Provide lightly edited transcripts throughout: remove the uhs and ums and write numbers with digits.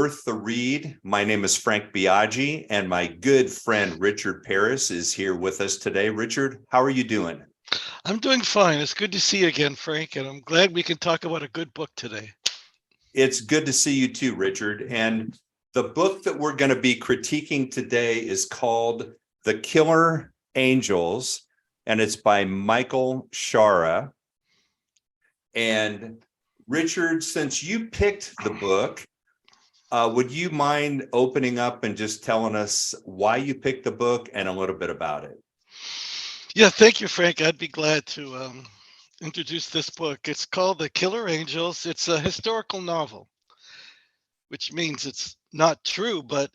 Worth the Read. My name is Frank Biaggi, and my good friend Richard Paris is here with us today. Richard, how are you doing? I'm doing fine. It's good to see you again, Frank, and I'm glad we can talk about a good book today. It's good to see you too, Richard. And the book that we're going to be critiquing today is called The Killer Angels, and it's by Michael Shaara. And Richard, since you picked the book, would you mind opening up and just telling us why you picked the book and a little bit about it? Yeah, thank you, Frank. I'd be glad to introduce this book. It's called The Killer Angels. It's a historical novel, which means it's not true, but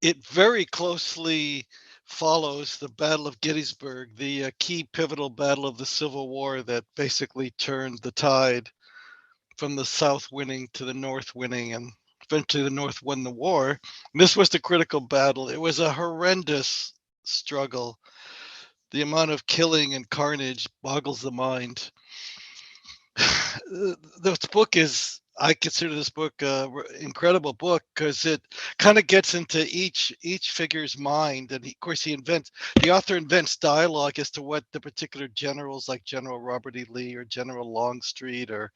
it very closely follows the Battle of Gettysburg, the key pivotal battle of the Civil War that basically turned the tide from the South winning to the North winning, and eventually the North won the war. And this was the critical battle. It was a horrendous struggle. The amount of killing and carnage boggles the mind. This book is, I consider this book a incredible book because it kind of gets into each figure's mind, and of course the author invents dialogue as to what the particular generals like General Robert E. Lee or General Longstreet or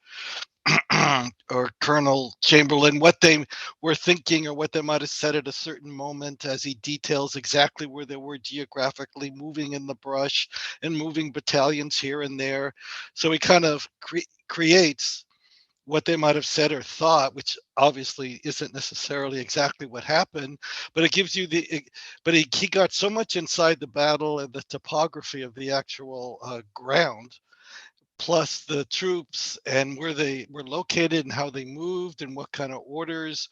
or Colonel Chamberlain, what they were thinking or what they might have said at a certain moment, as he details exactly where they were geographically, moving in the brush and moving battalions here and there. So he kind of creates what they might have said or thought, which obviously isn't necessarily exactly what happened, but it gives you but he got so much inside the battle and the topography of the actual ground, plus the troops and where they were located and how they moved and what kind of orders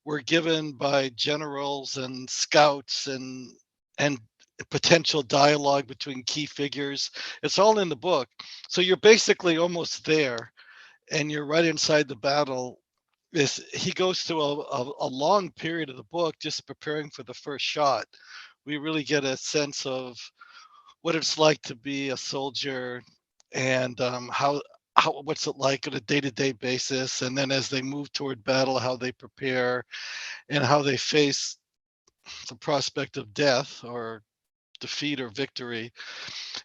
were given by generals and scouts and potential dialogue between key figures. It's all in the book. So you're basically almost there and you're right inside the battle. He goes through a long period of the book just preparing for the first shot. We really get a sense of what it's like to be a soldier, and how what's it like on a day-to-day basis, and then as they move toward battle, how they prepare and how they face the prospect of death or defeat or victory.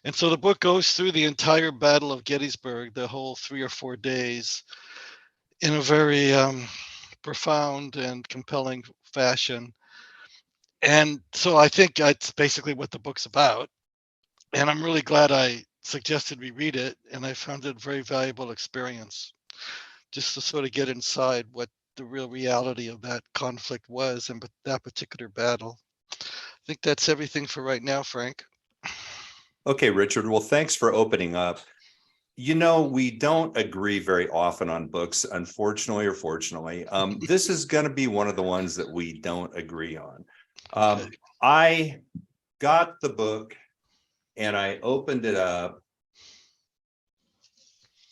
And so the book goes through the entire Battle of Gettysburg, the whole 3 or 4 days, in a very profound and compelling fashion. And so I think that's basically what the book's about. And I'm really glad I suggested we read it, and I found it a very valuable experience just to sort of get inside what the real reality of that conflict was and that particular battle. I think that's everything for right now, Frank. Okay, Richard. Well, thanks for opening up. You know, we don't agree very often on books, unfortunately or fortunately. This is going to be one of the ones that we don't agree on. Okay. I got the book and I opened it up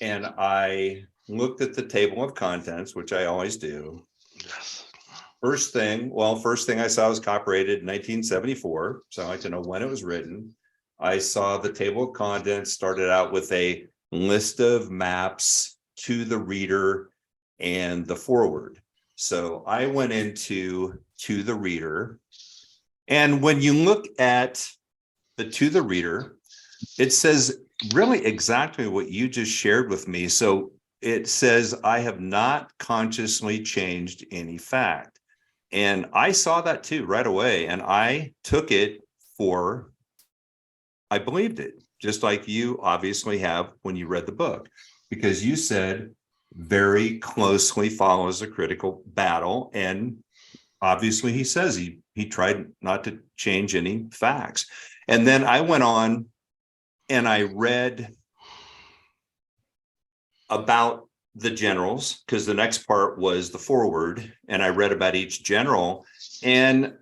and I looked at the table of contents, which I always do. Yes. First thing I saw was copyrighted in 1974. So I like to know when it was written. I saw the table of contents started out with a list of maps to the reader and the foreword. So I went into To the Reader. And when you look at the To the Reader, it says really exactly what you just shared with me. So it says, I have not consciously changed any fact. And I saw that too right away. And I took it I believed it, just like you obviously have when you read the book, because you said very closely follows a critical battle. And obviously he says he tried not to change any facts. And then I went on and I read about the generals, because the next part was the foreword, and I read about each general, and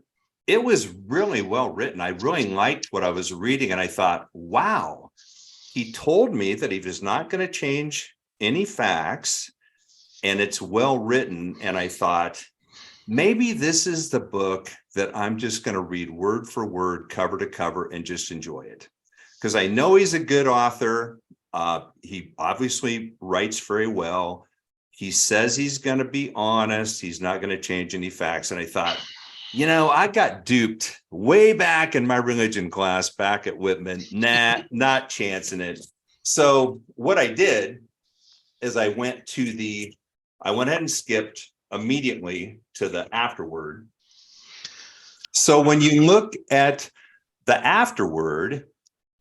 it was really well written. I really liked what I was reading, and I thought, wow, he told me that he was not going to change any facts, and it's well written. And I thought, maybe this is the book that I'm just going to read word for word, cover to cover, and just enjoy it, because I know he's a good author. He obviously writes very well. He says he's going to be honest. He's not going to change any facts. And I thought, you know, I got duped way back in my religion class back at Whitman. Nah, not chancing it. So what I did is I went ahead and skipped immediately to the afterword. So when you look at the afterword,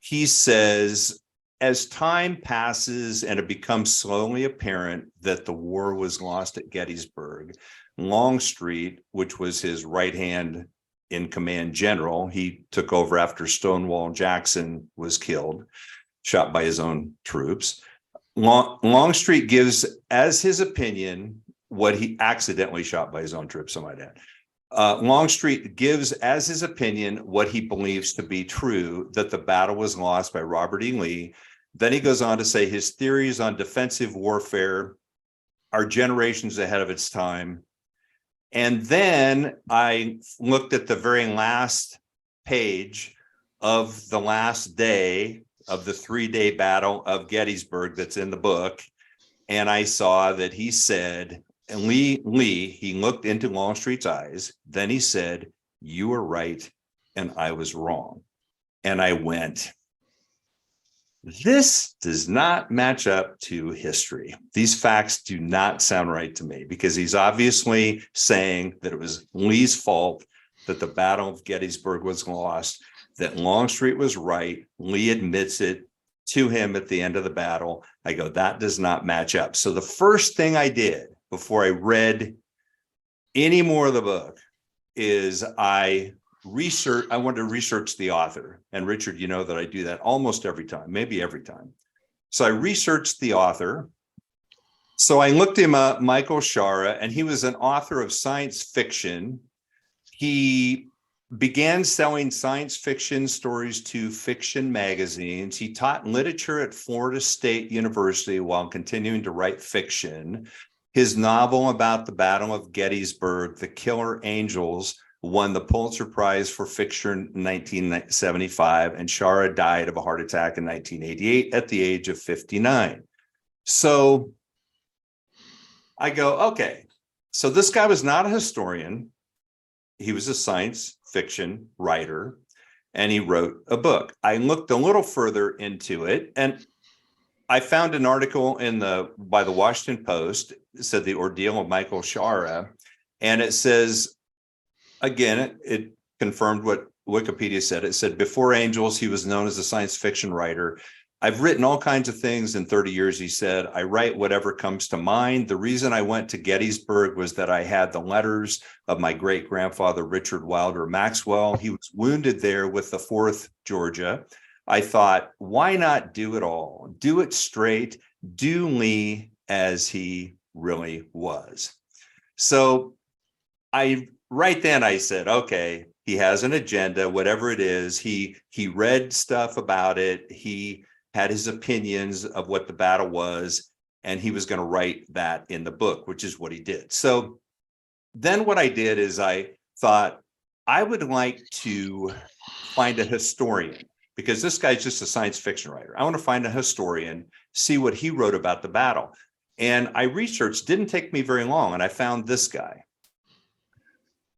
he says, as time passes and it becomes slowly apparent that the war was lost at Gettysburg, Longstreet, which was his right hand in command general, he took over after Stonewall Jackson was killed, shot by his own troops. Longstreet gives as his opinion what he accidentally shot by his own troops, I might add. Longstreet gives as his opinion what he believes to be true, that the battle was lost by Robert E. Lee. Then he goes on to say his theories on defensive warfare are generations ahead of its time. And then I looked at the very last page of the last day of the 3-day battle of Gettysburg that's in the book. And I saw that he said, and he looked into Longstreet's eyes. Then he said, "You were right and I was wrong." And I went, this does not match up to history. These facts do not sound right to me, because he's obviously saying that it was Lee's fault that the Battle of Gettysburg was lost, that Longstreet was right. Lee admits it to him at the end of the battle. I go, that does not match up. So the first thing I did before I read any more of the book is I wanted to research the author. And Richard, you know that I do that almost every time, maybe every time. So I researched the author. So I looked him up, Michael Shaara, and he was an author of science fiction. He began selling science fiction stories to fiction magazines. He taught literature at Florida State University while continuing to write fiction. His novel about the Battle of Gettysburg, The Killer Angels, won the Pulitzer Prize for fiction in 1975, and Shaara died of a heart attack in 1988 at the age of 59. So I go, okay, so this guy was not a historian. He was a science fiction writer, and he wrote a book. I looked a little further into it, and I found an article by the Washington Post. It said The Ordeal of Michael Shaara, and it says, again, it confirmed what Wikipedia said. It said, before Angels, he was known as a science fiction writer. I've written all kinds of things in 30 years, he said. I write whatever comes to mind. The reason I went to Gettysburg was that I had the letters of my great-grandfather, Richard Wilder Maxwell. He was wounded there with the 4th Georgia. I thought, why not do it all? Do it straight. Do Lee as he really was. So right then I said, okay, he has an agenda, whatever it is. He read stuff about it. He had his opinions of what the battle was, and he was going to write that in the book, which is what he did. So then what I did is I thought I would like to find a historian, because this guy's just a science fiction writer. I want to find a historian, see what he wrote about the battle. And I researched, didn't take me very long, and I found this guy.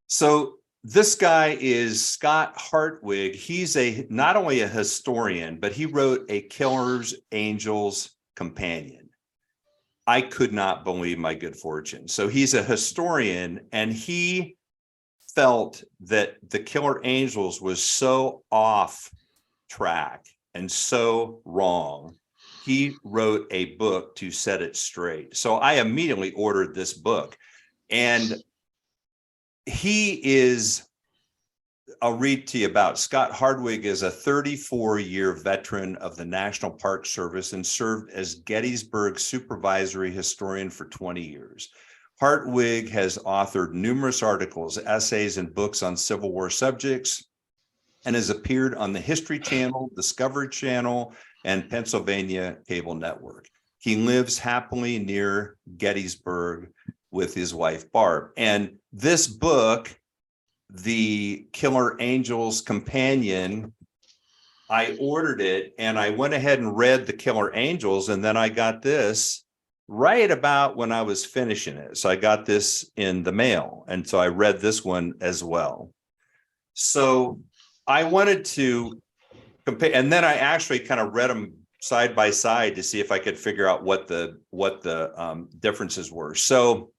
So this guy is Scott Hartwig. He's not only a historian, but he wrote A Killer's Angels Companion. I could not believe my good fortune. So he's a historian, and he felt that The Killer Angels was so off track and so wrong. He wrote a book to set it straight. So I immediately ordered this book, and I'll read to you about Scott Hartwig. Is a 34-year veteran of the National Park Service and served as Gettysburg supervisory historian for 20 years. Hartwig has authored numerous articles, essays, and books on Civil War subjects, and has appeared on the History Channel, Discovery Channel, and Pennsylvania Cable Network. He lives happily near Gettysburg with his wife, Barb. And this book, The Killer Angels Companion, I ordered it, and I went ahead and read The Killer Angels, and then I got this right about when I was finishing it. So I got this in the mail. And so I read this one as well. So I wanted to compare, and then I actually kind of read them side by side to see if I could figure out what the differences were. So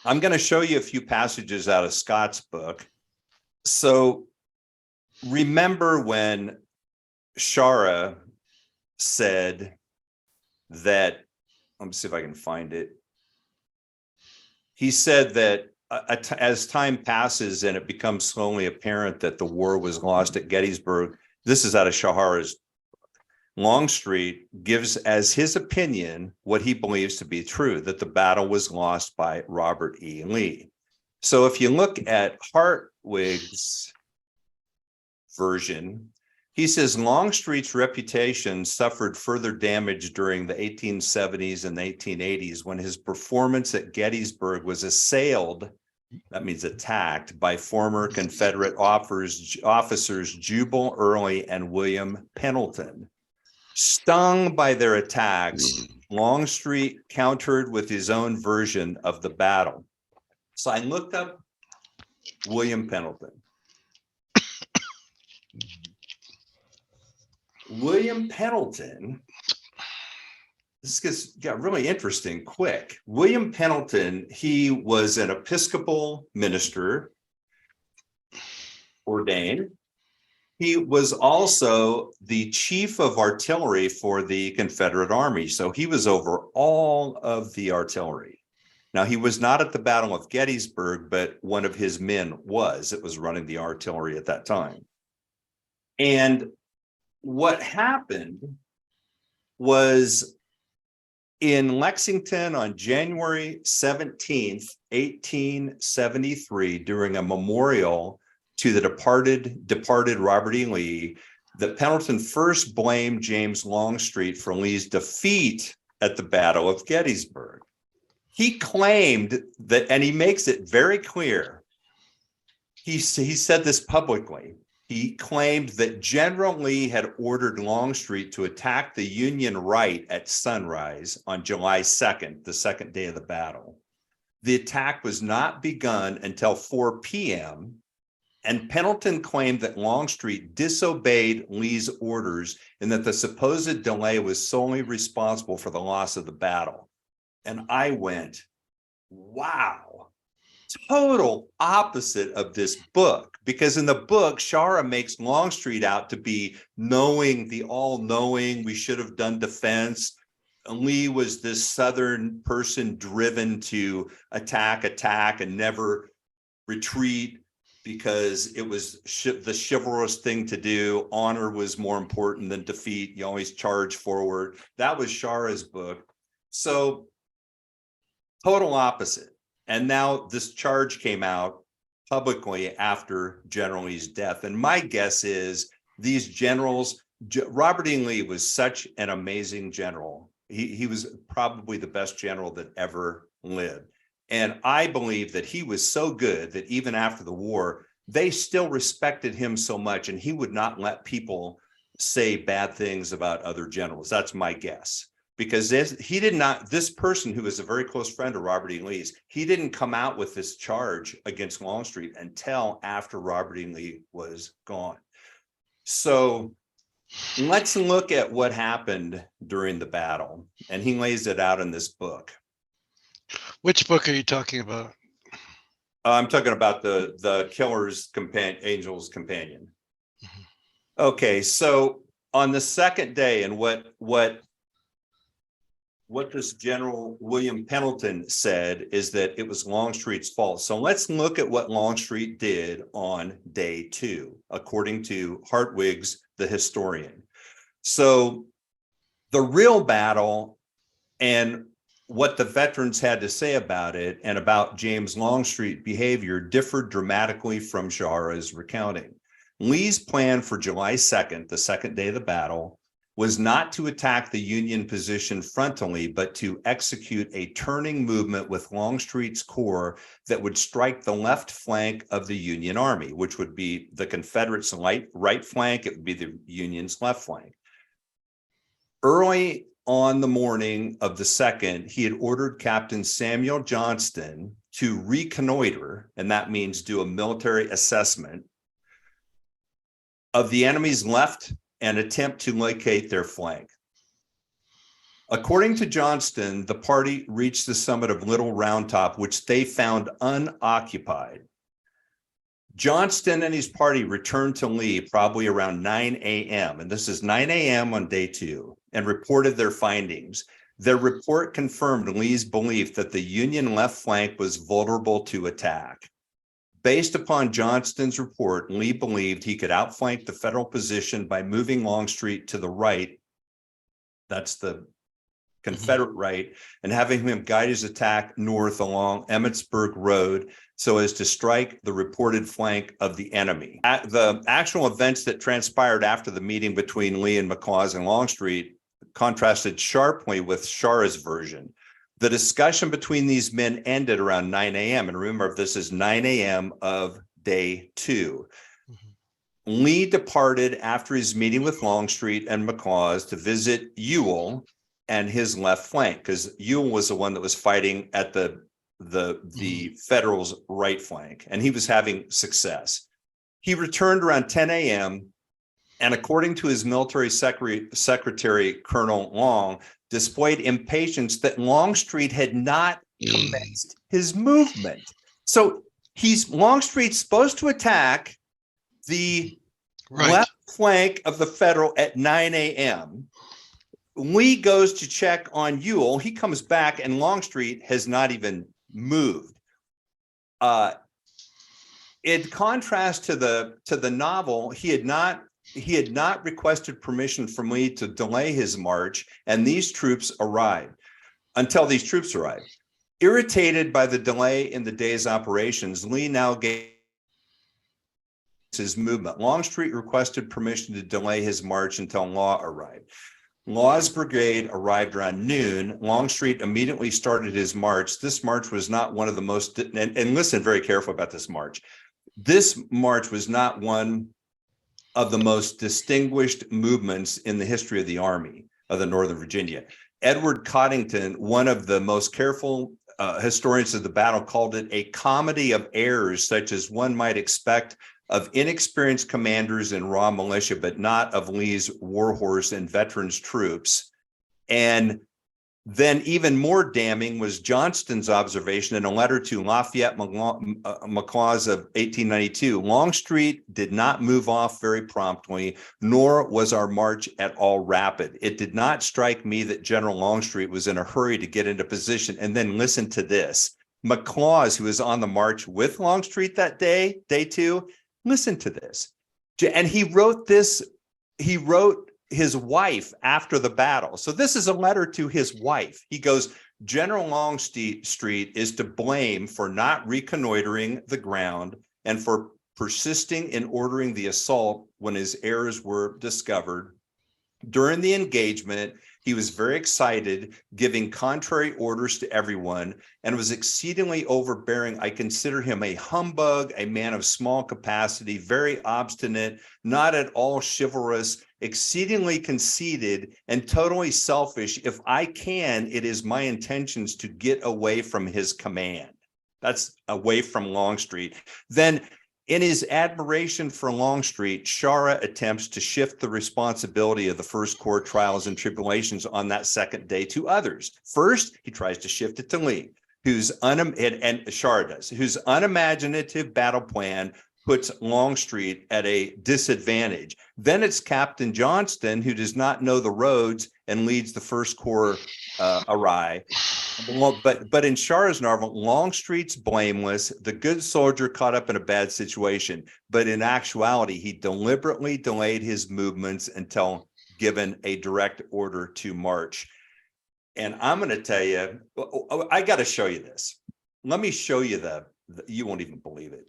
I'm going to show you a few passages out of Scott's book. So remember when Shaara said that, let me see if I can find it. He said that as time passes and it becomes slowly apparent that the war was lost at Gettysburg, this is out of Shaara's, Longstreet gives as his opinion what he believes to be true, that the battle was lost by Robert E. Lee. So if you look at Hartwig's version, he says Longstreet's reputation suffered further damage during the 1870s and 1880s when his performance at Gettysburg was assailed, that means attacked, by former Confederate officers Jubal Early and William Pendleton. Stung by their attacks, Longstreet countered with his own version of the battle. So I looked up William Pendleton. William Pendleton, this got really interesting quick. William Pendleton, he was an Episcopal minister, ordained. He was also the chief of artillery for the Confederate Army. So he was over all of the artillery. Now, he was not at the Battle of Gettysburg, but one of his men was. It was running the artillery at that time. And what happened was in Lexington on January 17th, 1873, during a memorial to the departed Robert E. Lee, that Pendleton first blamed James Longstreet for Lee's defeat at the Battle of Gettysburg. He claimed that, and he makes it very clear, he said this publicly, he claimed that General Lee had ordered Longstreet to attack the Union right at sunrise on July 2nd, the second day of the battle. The attack was not begun until 4 p.m., and Pendleton claimed that Longstreet disobeyed Lee's orders and that the supposed delay was solely responsible for the loss of the battle. And I went, wow, total opposite of this book. Because in the book, Shaara makes Longstreet out to be knowing, the all-knowing, we should have done defense. Lee was this Southern person driven to attack, and never retreat because it was the chivalrous thing to do. Honor was more important than defeat. You always charge forward. That was Shaara's book. So total opposite. And now this charge came out publicly after General Lee's death. And my guess is these generals, Robert E. Lee was such an amazing general. He was probably the best general that ever lived. And I believe that he was so good that even after the war, they still respected him so much, and he would not let people say bad things about other generals. That's my guess. Because this person who was a very close friend of Robert E. Lee's, he didn't come out with this charge against Longstreet until after Robert E. Lee was gone. So let's look at what happened during the battle. And he lays it out in this book. Which book are you talking about? I'm talking about the Killer's Angel's Companion. Mm-hmm. Okay, so on the second day, and what this General William Pendleton said is that it was Longstreet's fault. So let's look at what Longstreet did on day 2, according to Hartwig's The Historian. So the real battle and what the veterans had to say about it and about James Longstreet's behavior differed dramatically from Shaara's recounting. Lee's plan for July 2nd, the second day of the battle, was not to attack the Union position frontally, but to execute a turning movement with Longstreet's corps that would strike the left flank of the Union Army, which would be the Confederates' right flank. It would be the Union's left flank. Early on the morning of the 2nd, he had ordered Captain Samuel Johnston to reconnoiter, and that means do a military assessment of the enemy's left and attempt to locate their flank. According to Johnston, the party reached the summit of Little Round Top, which they found unoccupied. Johnston and his party returned to Lee probably around 9 a.m., and this is 9 a.m. on day 2, and reported their findings. Their report confirmed Lee's belief that the Union left flank was vulnerable to attack. Based upon Johnston's report, Lee believed he could outflank the Federal position by moving Longstreet to the right. That's the Confederate right, and having him guide his attack north along Emmitsburg Road so as to strike the reported flank of the enemy. The actual events that transpired after the meeting between Lee and McLaws and Longstreet contrasted sharply with Shaara's version. The discussion between these men ended around 9 a.m. And remember, this is 9 a.m. of day 2. Lee departed after his meeting with Longstreet and McLaws to visit Ewell and his left flank, because Ewell was the one that was fighting at the Federals' right flank, and he was having success. He returned around 10 a.m., and according to his military secretary, Colonel Long, displayed impatience that Longstreet had not commenced his movement. So Longstreet's supposed to attack the left flank of the Federal at 9 a.m. Lee goes to check on Ewell. He comes back, and Longstreet has not even moved. In contrast to the novel, he had not requested permission from Lee to delay his march, and these troops arrived. Irritated by the delay in the day's operations, Lee now gave his movement. Longstreet requested permission to delay his march until Law arrived. Law's brigade arrived around noon. Longstreet immediately started his march. This march was not one of the most, and listen very carefully about this march. This march was not one of the most distinguished movements in the history of the Army of the Northern Virginia. Edward Coddington, one of the most careful historians of the battle, called it a comedy of errors, such as one might expect of inexperienced commanders in raw militia, but not of Lee's warhorse and veterans troops. And then even more damning was Johnston's observation in a letter to Lafayette McLaws of 1892. Longstreet did not move off very promptly, nor was our march at all rapid. It did not strike me that General Longstreet was in a hurry to get into position. And then listen to this. McLaws, who was on the march with Longstreet that day, day 2, listen to this. And he wrote his wife after the battle. So this is a letter to his wife. He goes, General Longstreet is to blame for not reconnoitering the ground and for persisting in ordering the assault when his errors were discovered. During the engagement, he was very excited, giving contrary orders to everyone, and was exceedingly overbearing. I consider him a humbug, a man of small capacity, very obstinate, not at all chivalrous, exceedingly conceited, and totally selfish. If I can, it is my intentions to get away from his command. That's away from Longstreet. Then, in his admiration for Longstreet, Shaara attempts to shift the responsibility of the First Corps trials and tribulations on that second day to others. First, he tries to shift it to Lee, whose Shaara does, whose unimaginative battle plan puts Longstreet at a disadvantage. Then it's Captain Johnston, who does not know the roads and leads the First Corps awry. But in Shaara's novel, Longstreet's blameless, the good soldier caught up in a bad situation. But in actuality, he deliberately delayed his movements until given a direct order to march. And I'm going to tell you, I got to show you this. Let me show you you won't even believe it.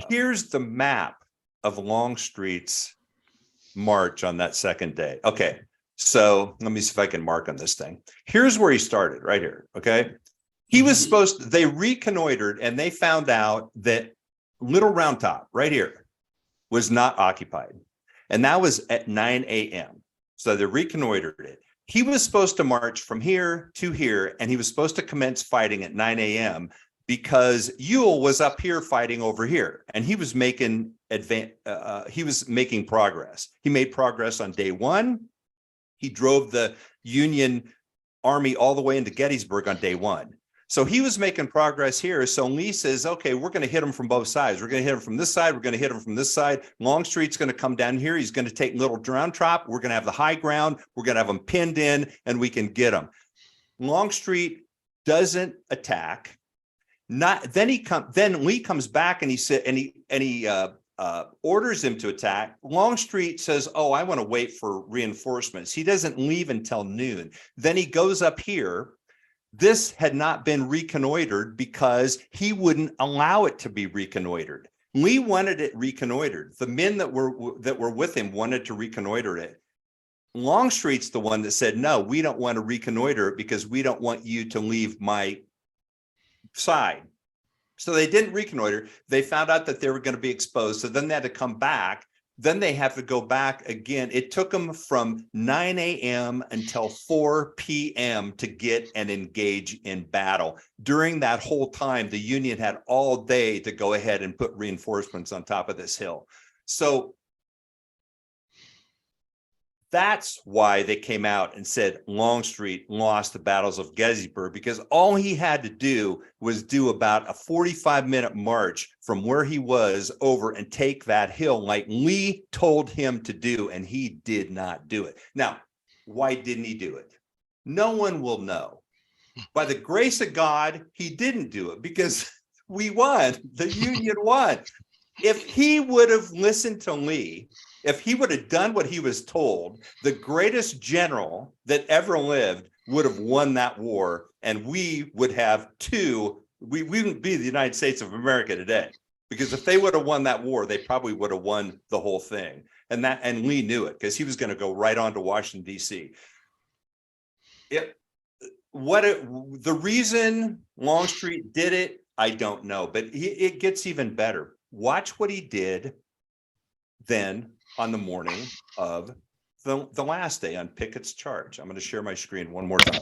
Here's the map of Longstreet's march on that second day. Okay. So let me see if I can mark on this thing. Here's where he started, right here. Okay. He was they reconnoitered and they found out that Little Round Top right here was not occupied. And that was at 9 a.m. So they reconnoitered it. He was supposed to march from here to here, and he was supposed to commence fighting at 9 a.m. because Ewell was up here fighting over here, and he was making progress. He made progress on day one. He drove the Union Army all the way into Gettysburg on day one. So he was making progress here. So Lee says, okay, we're going to hit him from both sides. We're going to hit him from this side. We're going to hit him from this side. Longstreet's going to come down here. He's going to take Little Round Top. We're going to have the high ground. We're going to have him pinned in, and we can get him. Longstreet doesn't attack. Then Lee comes back and he said, and he orders him to attack. Longstreet says, oh, I want to wait for reinforcements. He doesn't leave until noon. Then he goes up here. This had not been reconnoitered because he wouldn't allow it to be reconnoitered. Lee wanted it reconnoitered. The men that were with him wanted to reconnoiter it. Longstreet's the one that said, no, we don't want to reconnoiter it because we don't want you to leave my side. So they didn't reconnoiter. They found out that they were going to be exposed. So then they had to come back. Then they have to go back again. It took them from 9 a.m. until 4 p.m. to get and engage in battle. During that whole time, the Union had all day to go ahead and put reinforcements on top of this hill. So that's why they came out and said Longstreet lost the battles of Gettysburg, because all he had to do was do about a 45-minute march from where he was over and take that hill like Lee told him to do, and he did not do it. Now, why didn't he do it? No one will know. By the grace of God, he didn't do it because we won. The Union won. If he would have listened to Lee, if he would have done what he was told, the greatest general that ever lived would have won that war, and we would have we wouldn't be the United States of America today. Because if they would have won that war, they probably would have won the whole thing. And Lee knew it because he was going to go right on to Washington, D.C. The reason Longstreet did it, I don't know, but it gets even better. Watch what he did then on the morning of the last day on Pickett's charge. I'm going to share my screen one more time.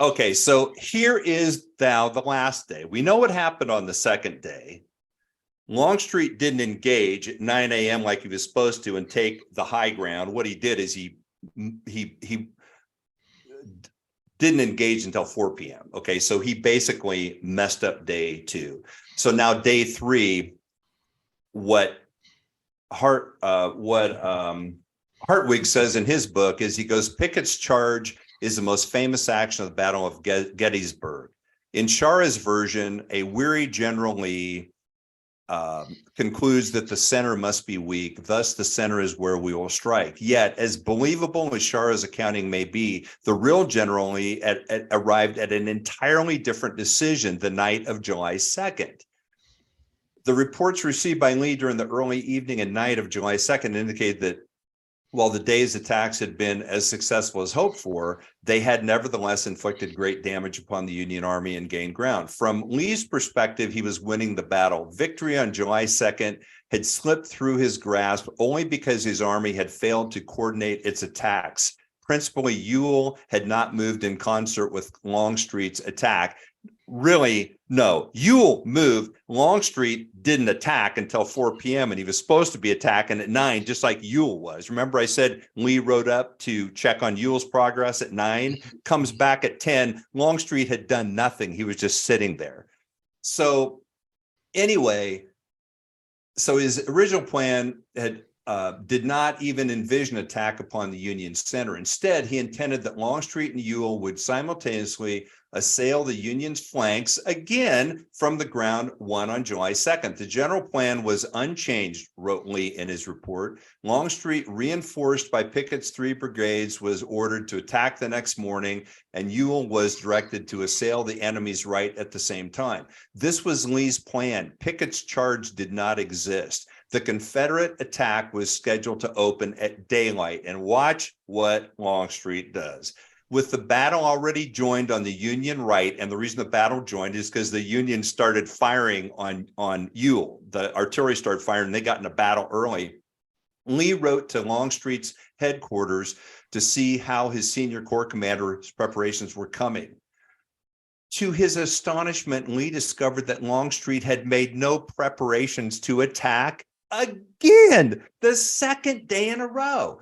Okay, so here is now the last day. We know what happened on the second day. Longstreet didn't engage at 9 a.m. like he was supposed to and take the high ground. What he did is he didn't engage until 4 p.m. Okay, so he basically messed up day two. So now day three, what Hartwig says in his book is he goes, Pickett's charge is the most famous action of the Battle of Gettysburg. In Shaara's version, a weary General Lee concludes that the center must be weak. Thus, the center is where we will strike. Yet, as believable as Shaara's accounting may be, the real General Lee arrived at an entirely different decision the night of July 2nd. The reports received by Lee during the early evening and night of July 2nd indicate that while the day's attacks had been as successful as hoped for, they had nevertheless inflicted great damage upon the Union Army and gained ground. From Lee's perspective, he was winning the battle. Victory on July 2nd had slipped through his grasp only because his army had failed to coordinate its attacks. Principally, Ewell had not moved in concert with Longstreet's attack. Really, no. Ewell moved. Longstreet didn't attack until 4 p.m. and he was supposed to be attacking at 9, just like Ewell was. Remember I said Lee rode up to check on Ewell's progress at 9, comes back at 10. Longstreet had done nothing. He was just sitting there. So anyway, so his original plan did not even envision attack upon the Union center. Instead, he intended that Longstreet and Ewell would simultaneously assail the Union's flanks again from the ground one on July 2nd. The general plan was unchanged, wrote Lee in his report. Longstreet, reinforced by Pickett's 3 brigades, was ordered to attack the next morning, and Ewell was directed to assail the enemy's right at the same time. This was Lee's plan. Pickett's charge did not exist. The Confederate attack was scheduled to open at daylight, and watch what Longstreet does. with the battle already joined on the Union right. And the reason the battle joined is because the Union started firing on Ewell. The artillery started firing. They got in a battle early. Lee wrote to Longstreet's headquarters to see how his senior corps commander's preparations were coming. To his astonishment, Lee discovered that Longstreet had made no preparations to attack again, the second day in a row.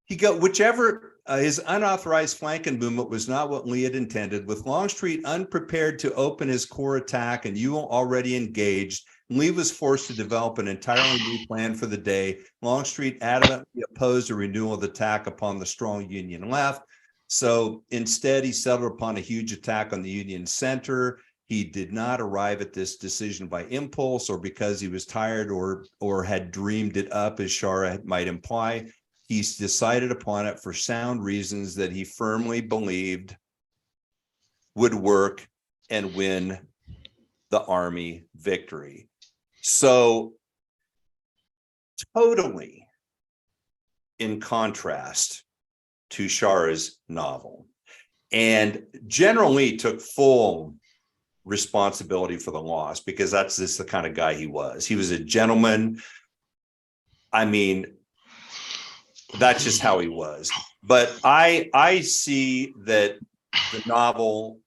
His unauthorized flanking movement was not what Lee had intended. With Longstreet unprepared to open his corps attack and Ewell already engaged, Lee was forced to develop an entirely new plan for the day. Longstreet adamantly opposed a renewal of the attack upon the strong Union left. So instead, he settled upon a huge attack on the Union center. He did not arrive at this decision by impulse or because he was tired or had dreamed it up, as Shaara might imply. He's decided upon it for sound reasons that he firmly believed would work and win the Army victory. So totally in contrast to Shaara's novel. And General Lee took full responsibility for the loss because that's just the kind of guy he was. He was a gentleman. I mean, that's just how he was. But I see that the novel,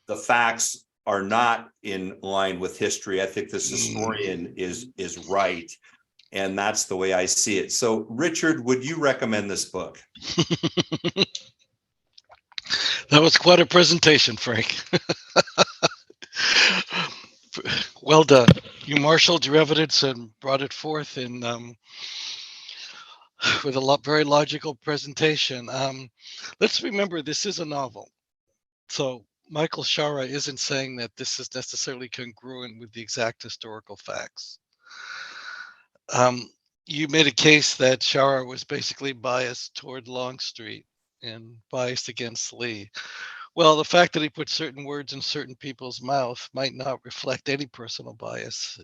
the facts are not in line with history. I think this historian is right. And that's the way I see it. So, Richard, would you recommend this book? That was quite a presentation, Frank. Well done. You marshaled your evidence and brought it forth in with a very logical presentation. Let's remember this is a novel. So Michael Shaara isn't saying that this is necessarily congruent with the exact historical facts. You made a case that Shaara was basically biased toward Longstreet and biased against Lee. Well, the fact that he put certain words in certain people's mouth might not reflect any personal bias.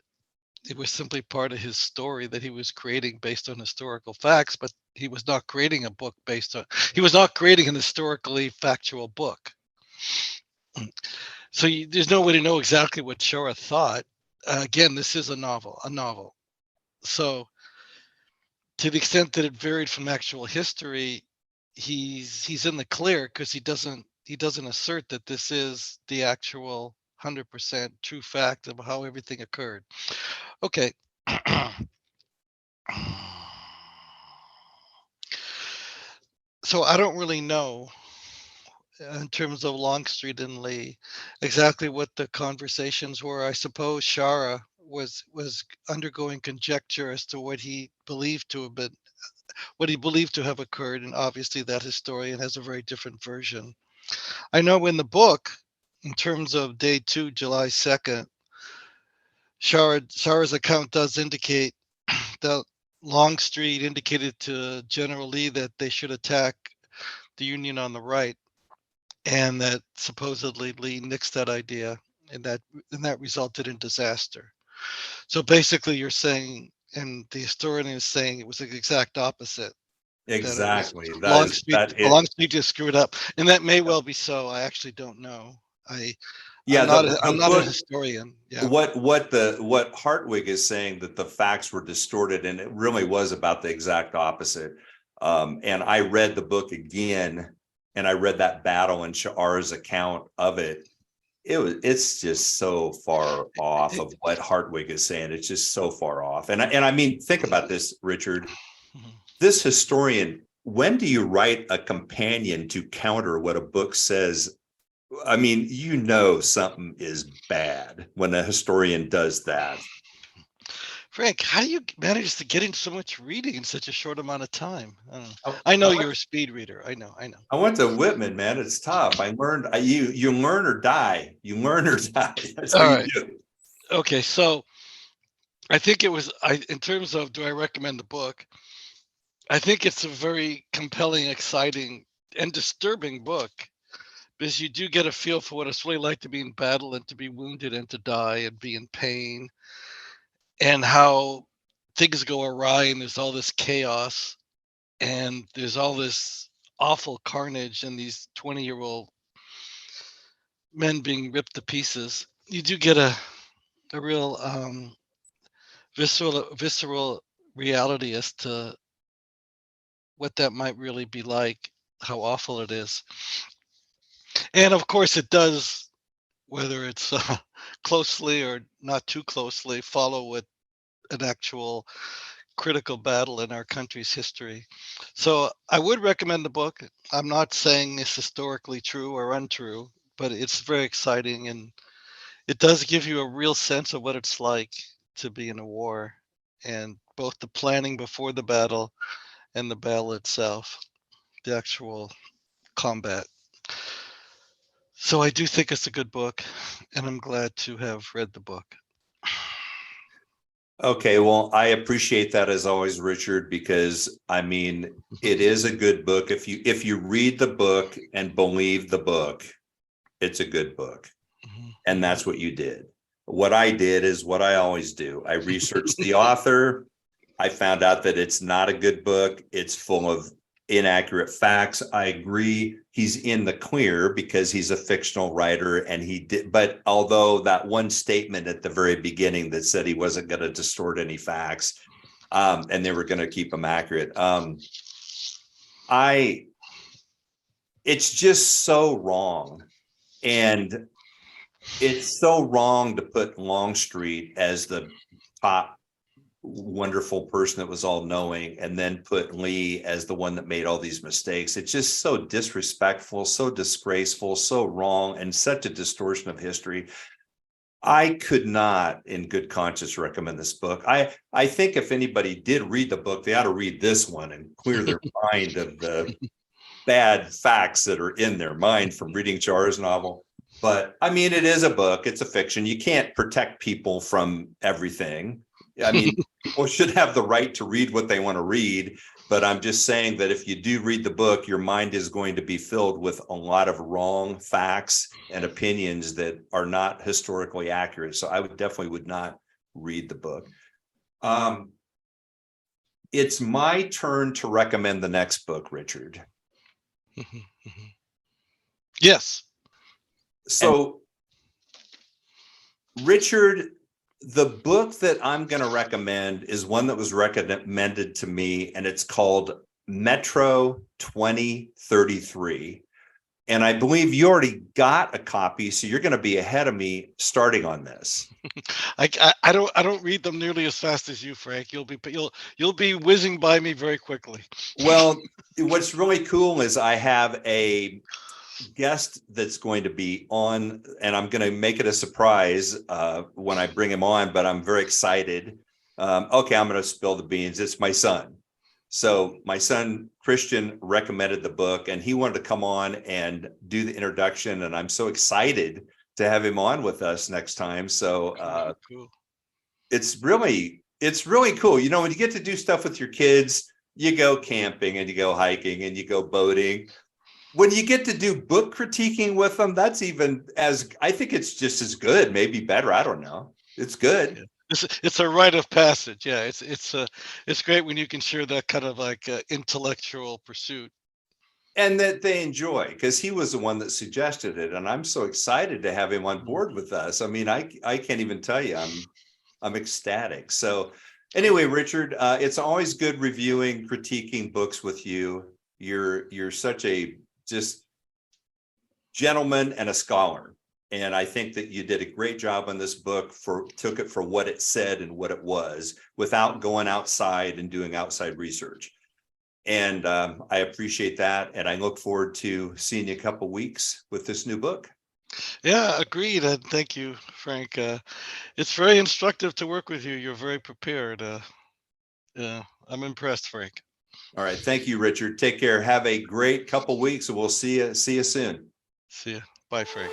It was simply part of his story that he was creating based on historical facts, but he was not creating a book he was not creating an historically factual book. So there's no way to know exactly what Shaara thought. Again, this is a novel. So to the extent that it varied from actual history, he's in the clear because he doesn't assert that this is the actual 100% true fact of how everything occurred. Okay. So I don't really know in terms of Longstreet and Lee exactly what the conversations were. I suppose Shaara was undergoing conjecture as to what he believed to have occurred, and obviously that historian has a very different version. I know in the book, in terms of day 2, July 2nd, Shaara's account does indicate that Longstreet indicated to General Lee that they should attack the Union on the right, and that supposedly Lee nixed that idea, and that resulted in disaster. So basically, you're saying, and the historian is saying, it was the exact opposite. Exactly. Longstreet just screwed up, and that may well be so. I actually don't know. I'm not a historian. Yeah. What Hartwig is saying, that the facts were distorted, and it really was about the exact opposite. And I read the book again, and I read that battle and Shaara's account of it. It's just so far off of what Hartwig is saying. It's just so far off. And I mean, think about this, Richard. This historian, when do you write a companion to counter what a book says? I mean, something is bad when a historian does that. Frank, how do you manage to get in so much reading in such a short amount of time? I know you're a speed reader. I know. I went to Whitman, man. It's tough. I learned you learn or die. You learn or die. That's what you do. Okay, so I think in terms of, do I recommend the book? I think it's a very compelling, exciting, and disturbing book, because you do get a feel for what it's really like to be in battle and to be wounded and to die and be in pain, and how things go awry and there's all this chaos and there's all this awful carnage and these 20-year-old men being ripped to pieces, you do get a real visceral reality as to what that might really be like, how awful it is. And of course, it does, whether it's closely or not too closely, follow with an actual critical battle in our country's history. So I would recommend the book. I'm not saying it's historically true or untrue, but it's very exciting, and it does give you a real sense of what it's like to be in a war, and both the planning before the battle and the battle itself, the actual combat. So I do think it's a good book, and I'm glad to have read the book. Okay, well, I appreciate that as always, Richard, because I mean, it is a good book. If you read the book and believe the book, it's a good book. And that's what you did. What I did is what I always do. I researched the author. I found out that it's not a good book. It's full of inaccurate facts. I agree. He's in the clear because he's a fictional writer, and he did. But although that one statement at the very beginning that said he wasn't going to distort any facts, and they were going to keep them accurate, it's just so wrong. And it's so wrong to put Longstreet as the top wonderful person that was all knowing, and then put Lee as the one that made all these mistakes. It's just so disrespectful, so disgraceful, so wrong, and such a distortion of history. I could not in good conscience recommend this book. I think if anybody did read the book, they ought to read this one and clear their mind of the bad facts that are in their mind from reading Shaara's novel. But I mean, it is a book, it's a fiction. You can't protect people from everything. I mean, people should have the right to read what they want to read. But I'm just saying that if you do read the book, your mind is going to be filled with a lot of wrong facts and opinions that are not historically accurate. So I would not read the book. It's my turn to recommend the next book, Richard. Yes. So, Richard, the book that I'm going to recommend is one that was recommended to me, and it's called Metro 2033. And I believe you already got a copy, so you're going to be ahead of me starting on this. I don't read them nearly as fast as you, Frank. You'll be whizzing by me very quickly. Well, what's really cool is I have a guest that's going to be on, and I'm going to make it a surprise when I bring him on, but I'm very excited. Okay, I'm going to spill the beans. It's my son. So my son, Christian, recommended the book, and he wanted to come on and do the introduction, and I'm so excited to have him on with us next time. So Cool. it's really cool. You know, when you get to do stuff with your kids, you go camping and you go hiking and you go boating. When you get to do book critiquing with them, that's even as, I think it's just as good, maybe better. I don't know. It's good. Yeah. It's a rite of passage. Yeah, it's great when you can share that kind of like intellectual pursuit. And that they enjoy, because he was the one that suggested it, and I'm so excited to have him on board with us. I mean, I can't even tell you, I'm ecstatic. So anyway, Richard, it's always good reviewing, critiquing books with you. You're such a just gentleman and a scholar. And I think that you did a great job on this book, took it for what it said and what it was, without going outside and doing outside research. And I appreciate that. And I look forward to seeing you a couple of weeks with this new book. Yeah, agreed. And thank you, Frank. It's very instructive to work with you. You're very prepared. Yeah, I'm impressed, Frank. All right. Thank you, Richard. Take care. Have a great couple of weeks, and we'll see you soon. See ya. Bye, Frank.